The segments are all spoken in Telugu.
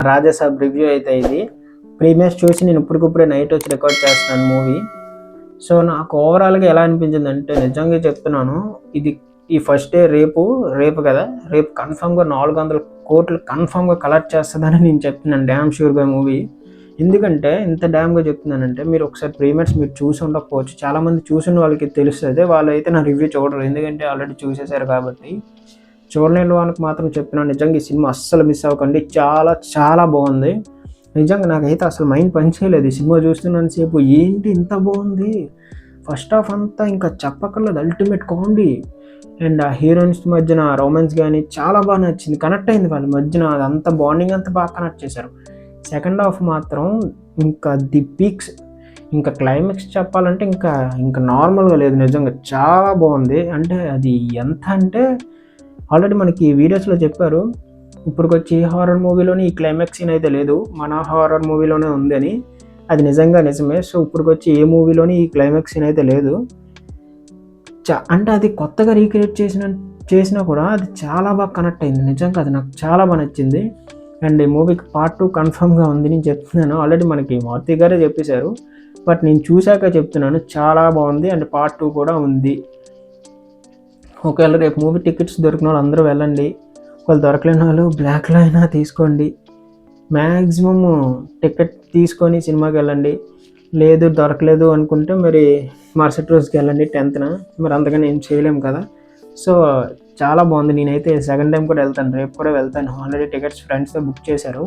రాజాసాబ్ రివ్యూ అయితే ఇది ప్రీమియర్స్ చూసి నేను ఇప్పటికిప్పుడే నైట్ వచ్చి రికార్డ్ చేస్తున్నాను మూవీ. సో నాకు ఓవరాల్గా ఎలా అనిపించింది అంటే నిజంగా చెప్తున్నాను, ఇది ఈ ఫస్ట్ డే రేపు కదా, రేపు కన్ఫామ్గా 400 కోట్లు కన్ఫామ్గా కలెక్ట్ చేస్తుందని నేను చెప్తున్నాను డ్యామ్ షూర్గా మూవీ. ఎందుకంటే ఇంత డ్యామ్గా చెప్తున్నానంటే మీరు ఒకసారి ప్రీమియర్స్ మీరు చూసి ఉండకపోవచ్చు, చాలామంది చూసిన వాళ్ళకి తెలుస్తుంది, వాళ్ళు అయితే నా రివ్యూ చూడరు ఎందుకంటే ఆల్రెడీ చూసేశారు కాబట్టి. చూడలేని వాళ్ళకి మాత్రం చెప్తున్నాను, నిజంగా ఈ సినిమా అస్సలు మిస్ అవ్వకండి, చాలా చాలా బాగుంది. నిజంగా నాకైతే అసలు మైండ్ పనిచేయలేదు ఈ సినిమా చూస్తున్నంతసేపు, ఏంటి ఇంత బాగుంది. ఫస్ట్ హాఫ్ అంతా ఇంకా చెప్పక్కర్లేదు, అల్టిమేట్ కామెడీ అండ్ ఆ హీరోయిన్స్ మధ్యన రొమాన్స్ కానీ చాలా బాగా నచ్చింది, కనెక్ట్ అయింది వాళ్ళ మధ్యన, అదంతా బాండింగ్ అంతా బాగా కనెక్ట్ చేశారు. సెకండ్ హాఫ్ మాత్రం ఇంకా ది పీక్స్, ఇంకా క్లైమాక్స్ చెప్పాలంటే ఇంకా నార్మల్గా లేదు, నిజంగా చాలా బాగుంది. అంటే అది ఎంత అంటే ఆల్రెడీ మనకి వీడియోస్లో చెప్పారు, ఇప్పటికొచ్చి హారర్ మూవీలోని ఈ క్లైమాక్స్ సీన్ అయితే లేదు, మన హారర్ మూవీలోనే ఉందని. అది నిజంగా నిజమే. సో ఇప్పటికొచ్చి ఏ మూవీలోని ఈ క్లైమాక్స్ సీన్ అయితే లేదు. అంటే అది కొత్తగా రీక్రియేట్ చేసినా కూడా అది చాలా బాగా కనెక్ట్ అయింది, నిజంగా అది నాకు చాలా బాగా నచ్చింది. అండ్ ఈ మూవీకి పార్ట్ 2 కన్ఫర్మ్గా ఉంది, నేను చెప్తున్నాను, ఆల్రెడీ మనకి మారుతి గారే చెప్పేశారు, బట్ నేను చూశాక చెప్తున్నాను చాలా బాగుంది. అండ్ పార్ట్ 2 కూడా ఉంది. ఒకవేళ రేపు మూవీ టికెట్స్ దొరికిన వాళ్ళు అందరూ వెళ్ళండి, ఒకవేళ దొరకలేని వాళ్ళు బ్లాక్లో అయినా తీసుకోండి, మ్యాక్సిమమ్ టికెట్ తీసుకొని సినిమాకి వెళ్ళండి. లేదు దొరకలేదు అనుకుంటే మరి మరుసటి రోజుకి వెళ్ళండి 10th, మరి అంతగానే ఏం చేయలేము కదా. సో చాలా బాగుంది, నేనైతే సెకండ్ టైం కూడా వెళ్తాను, రేపు కూడా వెళ్తాను, ఆల్రెడీ టికెట్స్ ఫ్రెండ్స్తో బుక్ చేశారు.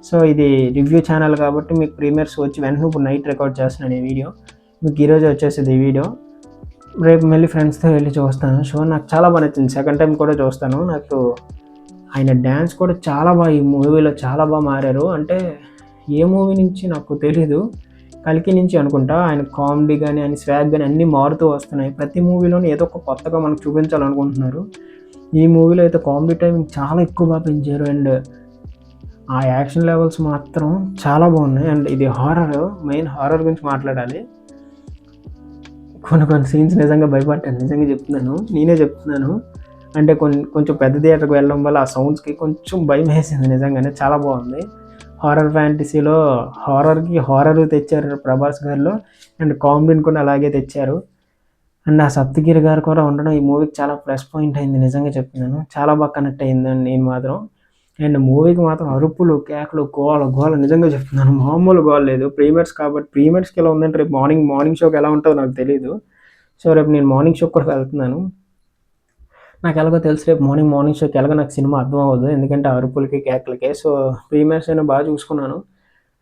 సో ఇది రివ్యూ ఛానల్ కాబట్టి మీకు ప్రీమియర్స్ వచ్చి వెంటనే ఇప్పుడు నైట్ రికార్డ్ చేస్తున్నాను ఈ వీడియో, మీకు ఈరోజు వచ్చేసింది ఈ వీడియో, రేపు మళ్ళీ ఫ్రెండ్స్తో వెళ్ళి చూస్తాను. సో నాకు చాలా బాగా నచ్చింది, సెకండ్ టైం కూడా చూస్తాను. నాకు ఆయన డ్యాన్స్ కూడా చాలా బాగా ఈ మూవీలో చాలా బాగా మారారు. అంటే ఏ మూవీ నుంచి నాకు తెలీదు, కల్కి నుంచి అనుకుంటా, ఆయన కామెడీ కానీ ఆయన స్వాగ్ కానీ అన్నీ మారుతూ వస్తున్నాయి. ప్రతి మూవీలోనే ఏదో ఒక కొత్తగా మనకు చూపించాలనుకుంటున్నారు. ఈ మూవీలో అయితే కామెడీ టైమింగ్ చాలా ఎక్కువ బాగా పెంచారు అండ్ ఆ యాక్షన్ లెవెల్స్ మాత్రం చాలా బాగున్నాయి. అండ్ ఇది హారర్, మెయిన్ హారర్ గురించి మాట్లాడాలి. కొన్ని సీన్స్ నిజంగా భయపడ్డాను, నిజంగా చెప్తున్నాను, నేనే చెప్తున్నాను. అంటే కొంచెం పెద్ద థియేటర్కి వెళ్ళడం వల్ల ఆ సౌండ్స్కి కొంచెం భయం వేసింది, నిజంగానే చాలా బాగుంది. హారర్ ఫ్యాంటసీలో హారర్ తెచ్చారు ప్రభాస్ గారిలో, అండ్ కామెడీని కూడా అలాగే తెచ్చారు. అండ్ ఆ సప్తగిరి గారు కూడా ఉండడం ఈ మూవీకి చాలా ప్లస్ పాయింట్ అయింది, నిజంగా చెప్తున్నాను, చాలా బాగా కనెక్ట్ అయిందండి నేను మాత్రం. అండ్ మూవీకి మాత్రం అరుపులు కేకలు గోల నిజంగా చెప్తున్నాను, మామూలు గోల లేదు. ప్రీమియర్స్ కాబట్టి ప్రీమియర్స్కి ఎలా ఉందంటే రేపు మార్నింగ్ షోకి ఎలా ఉంటుందో నాకు తెలియదు. సో రేపు నేను మార్నింగ్ షోకి కూడా వెళ్తున్నాను, నాకు ఎలాగో తెలుసు రేపు మార్నింగ్ షోకి ఎలాగో నాకు సినిమా అర్థం అవ్వదు, ఎందుకంటే అరుపులకి కేకలకే. సో ప్రీమియర్స్ అయినా బాగా చూసుకున్నాను.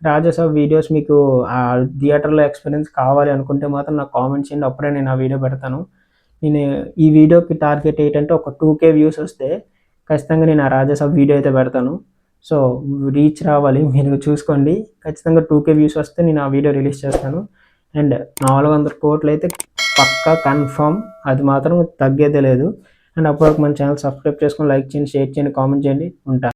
రాజాసాబ్ వీడియోస్ మీకు ఆ థియేటర్లో ఎక్స్పీరియన్స్ కావాలి అనుకుంటే మాత్రం నాకు కామెంట్ చేయండి, అప్పుడే నేను ఆ వీడియో పెడతాను. నేను ఈ వీడియోకి టార్గెట్ ఏంటంటే ఒక 2K వ్యూస్ వస్తే ఖచ్చితంగా నేను ఆ రాజాసాబ్ వీడియో అయితే పెడతాను. సో రీచ్ రావాలి, మీరు చూసుకోండి, ఖచ్చితంగా 2K వ్యూస్ వస్తే నేను ఆ వీడియో రిలీజ్ చేస్తాను. అండ్ 400 కోట్లు అయితే పక్కా కన్ఫర్మ్, అది మాత్రం తగ్గేదే లేదు. అండ్ అప్పటివరకు మన ఛానల్ సబ్స్క్రైబ్ చేసుకొని లైక్ చేయండి, షేర్ చేయండి, కామెంట్ చేయండి. ఉంటాను.